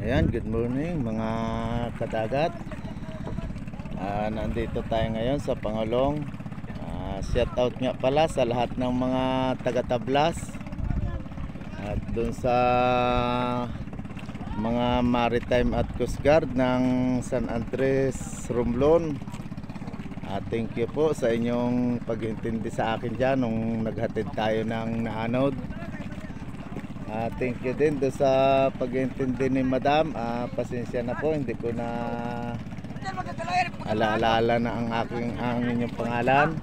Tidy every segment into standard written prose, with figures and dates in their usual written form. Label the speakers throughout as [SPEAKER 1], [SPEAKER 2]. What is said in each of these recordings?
[SPEAKER 1] Ayan, good morning mga kadagat. Nandito tayo ngayon sa Pangulong. Shout out nga pala sa lahat ng mga taga-Tablas at dun sa mga maritime at coast guard ng San Andres, Romblon. Thank you po sa inyong pag-intindi sa akin dyan nung naghatid tayo ng naanod. Thank you din do sa pag-intindi ni Madam. Pasensya na po, hindi ko na alaala na ang inyong pangalan.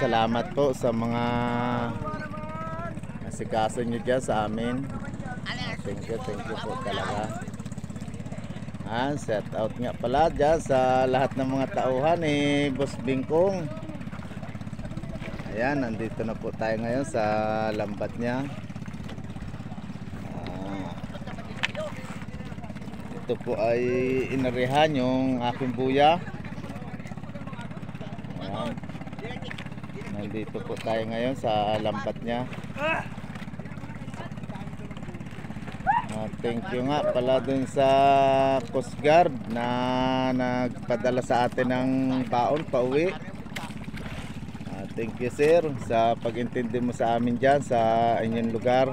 [SPEAKER 1] Salamat po sa mga asikaso nyo dyan sa amin. Thank you po talaga. Shout out nga pala dyan sa lahat ng mga tauhan ni Boss Bingkong. Ayan, nandito na po tayo ngayon sa lambat niya. Ito po ay inarihan yung aking buya. Ayan. Nandito po tayo ngayon sa lambat niya. Thank you nga pala dun sa Coast Guard na nagpadala sa atin ng baon pauwi. Thank you sir sa pag-intindi mo sa amin dyan sa inyong lugar.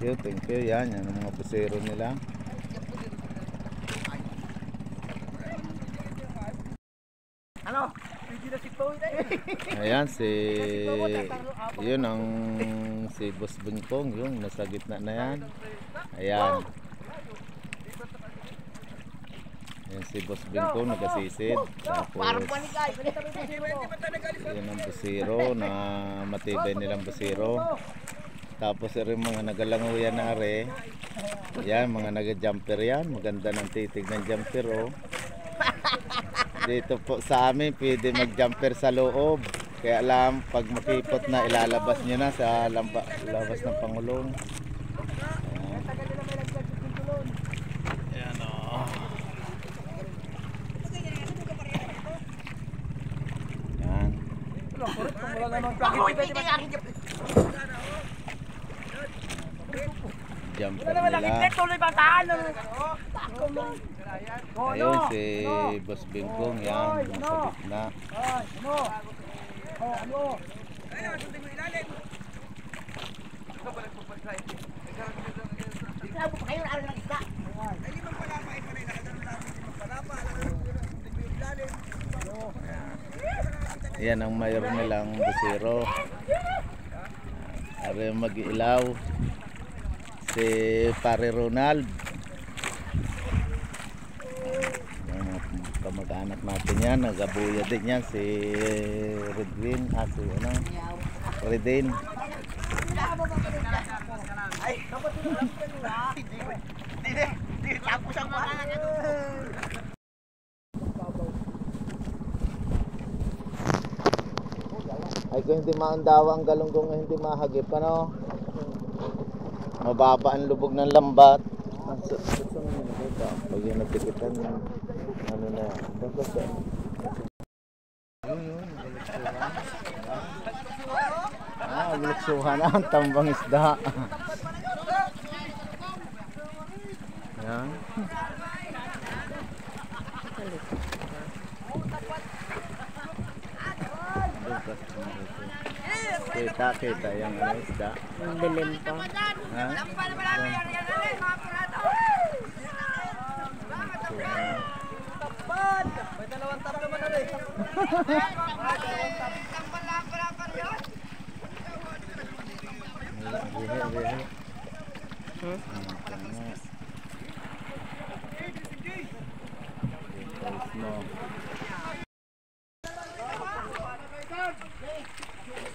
[SPEAKER 1] Thank you. Yan ang mga busero nila. Ayan yun ang si Boss Bingkong, yung nasa gitna na yan. Ayan si Boss Bingkong nagasisid. Tapos yun ang busiro na matibay nilang busiro. Tapos rin mga nagalanguyan na are. Yan mga naga-jumper yan. Maganda ng titig ng jumper oh. Dito po sa amin pwede mag-jumper sa loob. Kaya alam pag makipot na ilalabas nyo na sa labas ng Pangulong. Ayan o. Ayan. Jumper nila. Ayun si Boss Bingkong yan nasa gitna. Yan ang mayor nilang busiro. Ari mag-ilaw si Pare Ronald. Kamag-anak natin yan, nagabuya din yan si Redwin, Redin. Ay kung hindi maandawa ang galunggong hindi mahagip ano, mababa ang lubog ng lambat. Pag yun nagtikitan yung ano na buluksuhan ang tambang isda. Yan. Kita yung ano isda. Ang dilim pa. May dalawang tap naman na rin.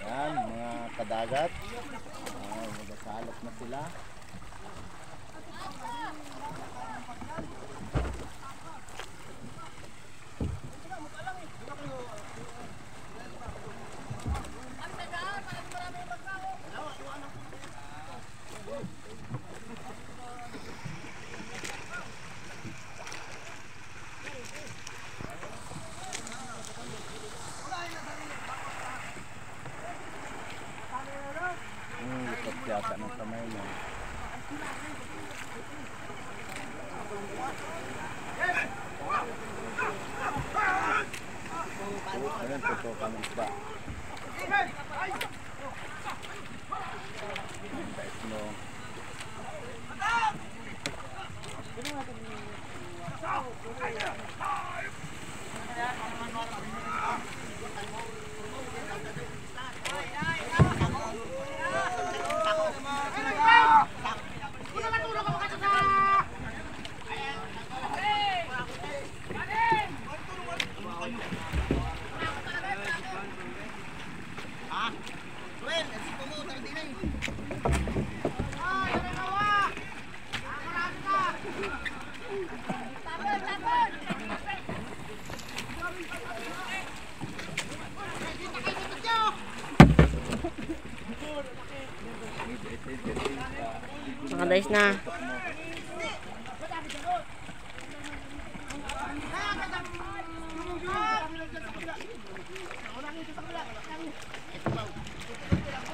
[SPEAKER 1] Yan mga kadagat. Magasalot na sila. natin tutukan ng isda. No.
[SPEAKER 2] Nakadayos na.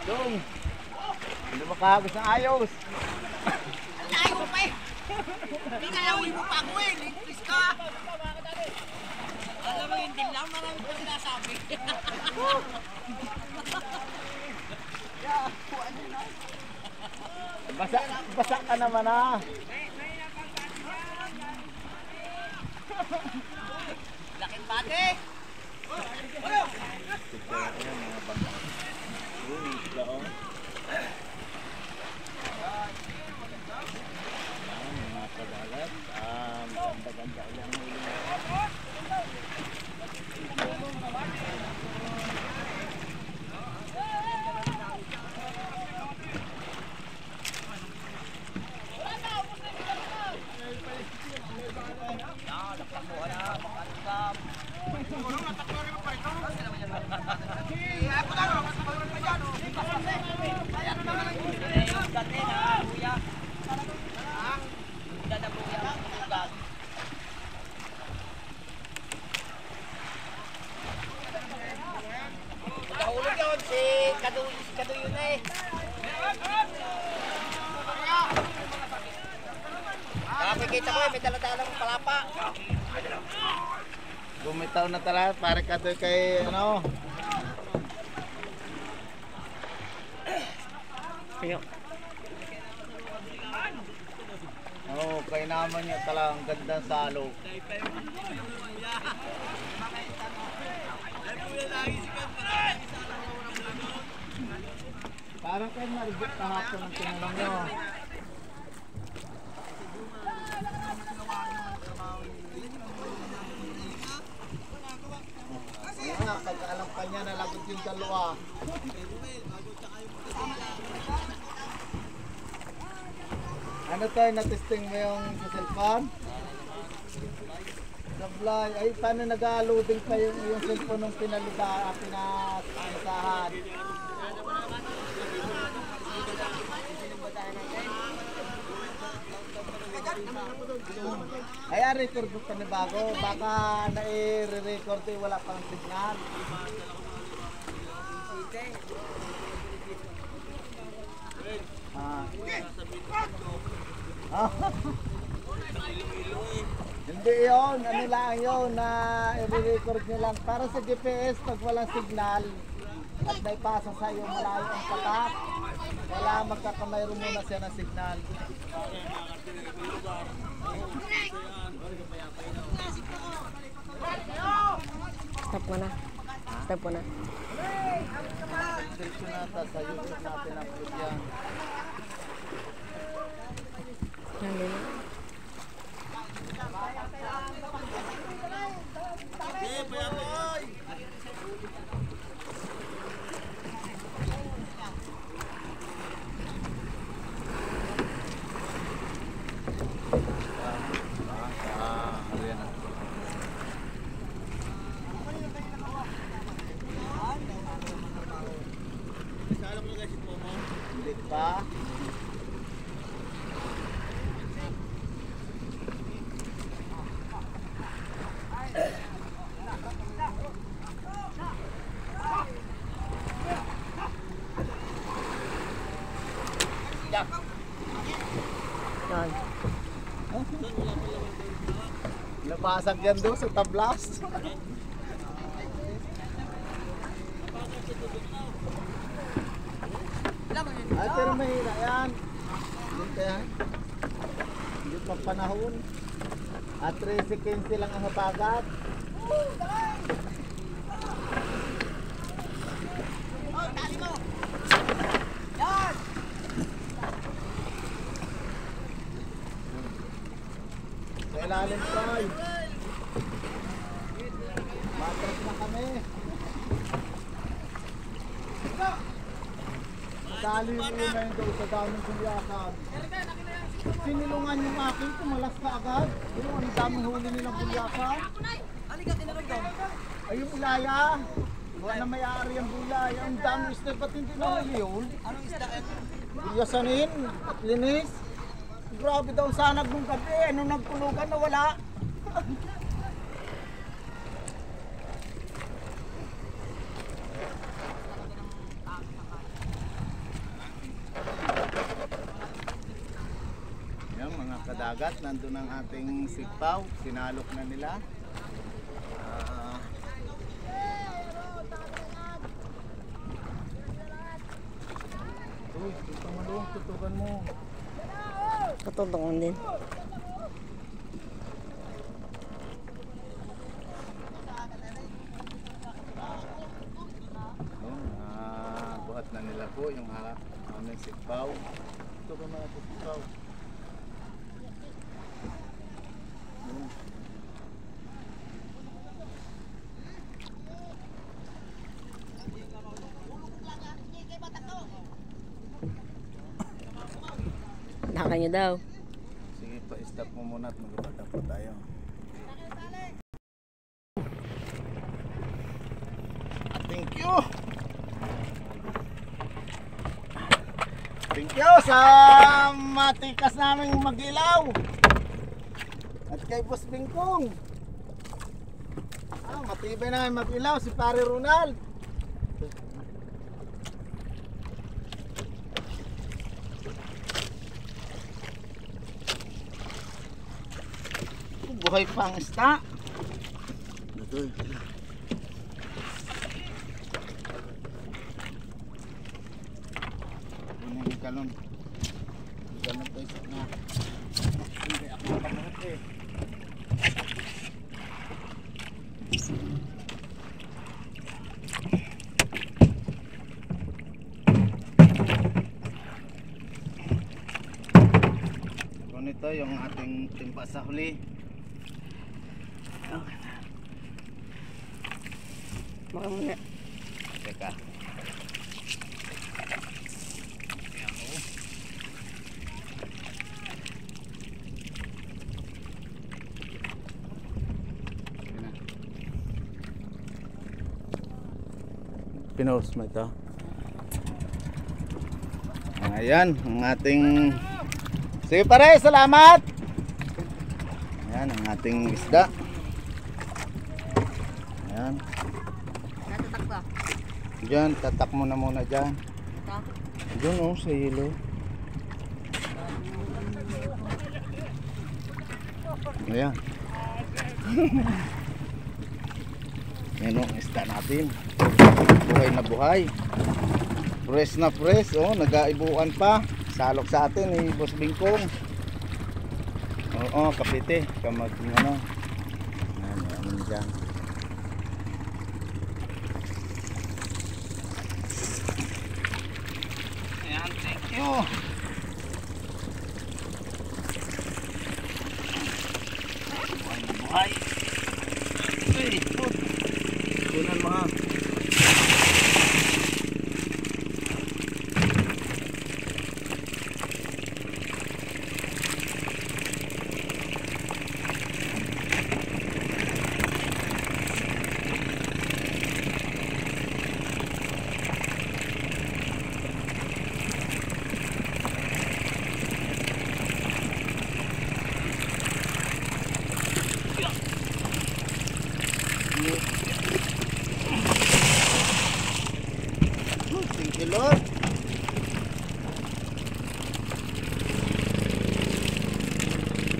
[SPEAKER 1] Dong, hindi makahagos ng ayos.
[SPEAKER 3] Ayaw mo pa eh. Pinalawin mo pa ako eh. Ligpis ka. Alam mo, hindi lang. Marami pa sinasabi.
[SPEAKER 1] Basa ka naman ah.
[SPEAKER 3] Laking bate. Nahulog yun si Kado yun eh. Nakapikita ko eh, may dala-dalang palapa.
[SPEAKER 1] Bumitaw na talaga, pare ka doon kay ano.
[SPEAKER 2] Ayo.
[SPEAKER 1] Oo, kay naman niya talaga ang ganda sa salo. Parang kayo narigit na hapon ng tinanong nyo. Pagkaalam pa niya nalagot yung dalawa. Ano tayo, natesting mo yung sa cellphone? Sablay, ay paano nag-loading pa yung cellphone nung pinalisahan? Ay, record book ka na bago. Baka na-record eh, wala pang signal. Hindi yun, ano lang yun, na i-record nyo lang. Para sa GPS, pag walang signal, at may pasa sa iyo malayo ang patak, wala, magkakamayroon muna siya ng signal.
[SPEAKER 2] Stop mo na. Stop mo na.
[SPEAKER 1] Diretso nata sa YouTube natin upload yan.
[SPEAKER 2] Yan din.
[SPEAKER 1] Hindi pa.
[SPEAKER 2] Yan.
[SPEAKER 1] Napasag yan doon sa tablas. Ay, pero mahina yan. Hindi kaya. Hindi pa panahon. At 3 lang ang habagat.
[SPEAKER 3] Oh, tali mo. Yan.
[SPEAKER 1] Sa ilalim tayo. Matras na kami. Dali mo na yun daw sa daming bulyakan. Sinilungan yung akin, tumalas ka agad. Yung ang daming huli nilang bulyakan.
[SPEAKER 3] Halika, tinarog daw.
[SPEAKER 1] Ay, yung ulaya. Wala na may-ari ang bulaya. Ang daming isda, ba't hindi na yun?
[SPEAKER 3] Anong isda yan?
[SPEAKER 1] Bulyasanin at linis. Grabe daw ang sanag nung gabi. Nung nagtulugan na wala. Yan mga kadagat, nandun ang ating sipaw. Sinalok na nila. Uy, ito malung, tutukan mo.
[SPEAKER 2] Katutungan din.
[SPEAKER 1] Buhat na nila po yung aming sipaw. Ito ka mga sipaw.
[SPEAKER 2] Naka nyo daw.
[SPEAKER 1] Sige pa, stop mo muna at mag-ibada po tayo. Thank you! Thank you sa matikas naming mag-ilaw! At kay Boss Bingkong! Matibay na mag-ilaw si Pare Ronald! Buhay pa ang isda. Ito. Ano yung galon? Galon pa isa na. Hindi ako makamuhat eh. Kung ito yung ating timpa sa huli.
[SPEAKER 2] Baka muna.
[SPEAKER 1] Teka. Pinost mo ito. Ayan, ang ating... Sige pare, salamat! Ayan, ang ating isda. Ayan.
[SPEAKER 2] Natatak ba?
[SPEAKER 1] Diyan, tatak mo na muna dyan.
[SPEAKER 2] Ito?
[SPEAKER 1] Diyan oh, sa hilo. Ayan. Yan oh, isda natin. Buhay na buhay. Fresh na fresh, oh, nag-aibuan pa. Salok sa atin ni Boss Bingkong. Oo, kapite. Kamag, ano. Ayan, dyan. Ayan, thank you. Buhay na buhay. Hey, good. Tunan mo ha. Thank you, Lord.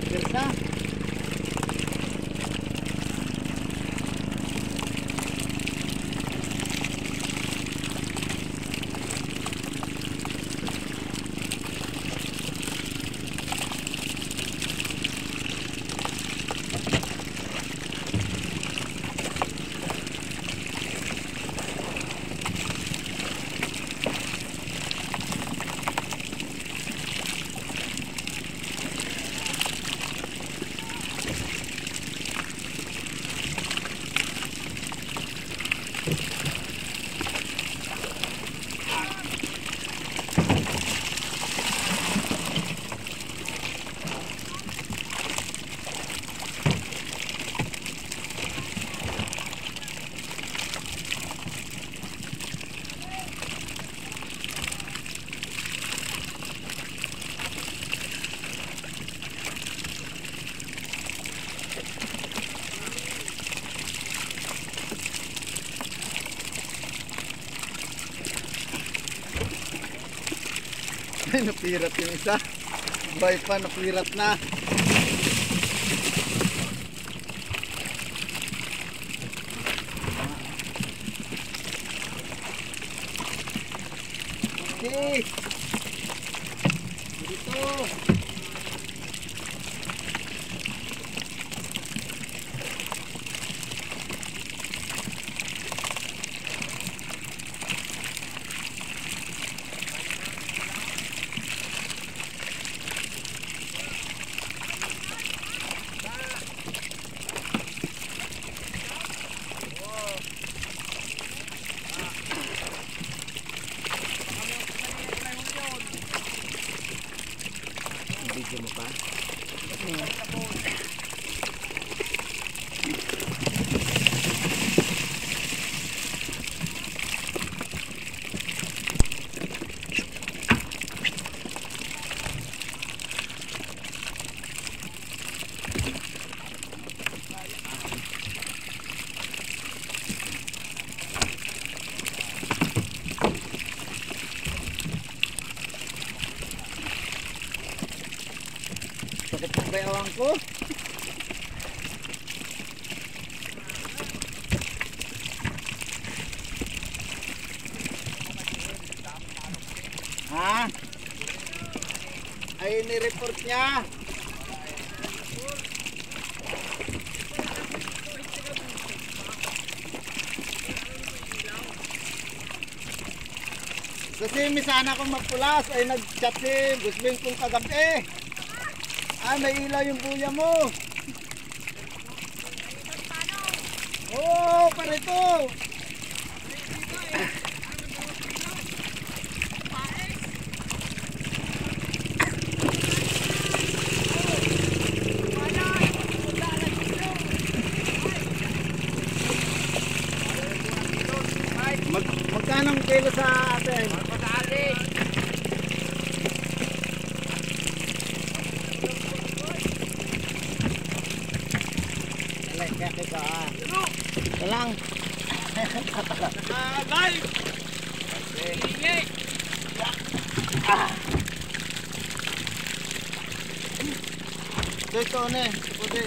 [SPEAKER 1] Pirsa. Ay, napirat yung isa. Buhay pa, napirat na. Okay. Dito. Video mo pa? Sakit ng bayawang ko. Ha? Ay, ni-report niya. Kasi misana akong magpulas ay nag-chat si Gusbing kong kagabi. Ah, may ilaw yung buya mo. Oo, parito. Magkano ang kilo sa atin?
[SPEAKER 2] Ito lang.
[SPEAKER 3] Live!
[SPEAKER 1] Ito na eh. Puti.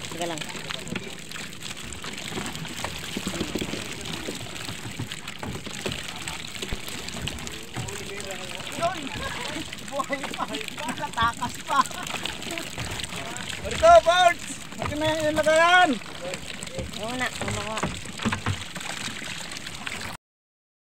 [SPEAKER 2] Sige lang.
[SPEAKER 1] Buhay pa. Nakatakas pa. Ito, birds! Bakit na yung lagayan?
[SPEAKER 2] Yung na, umawa.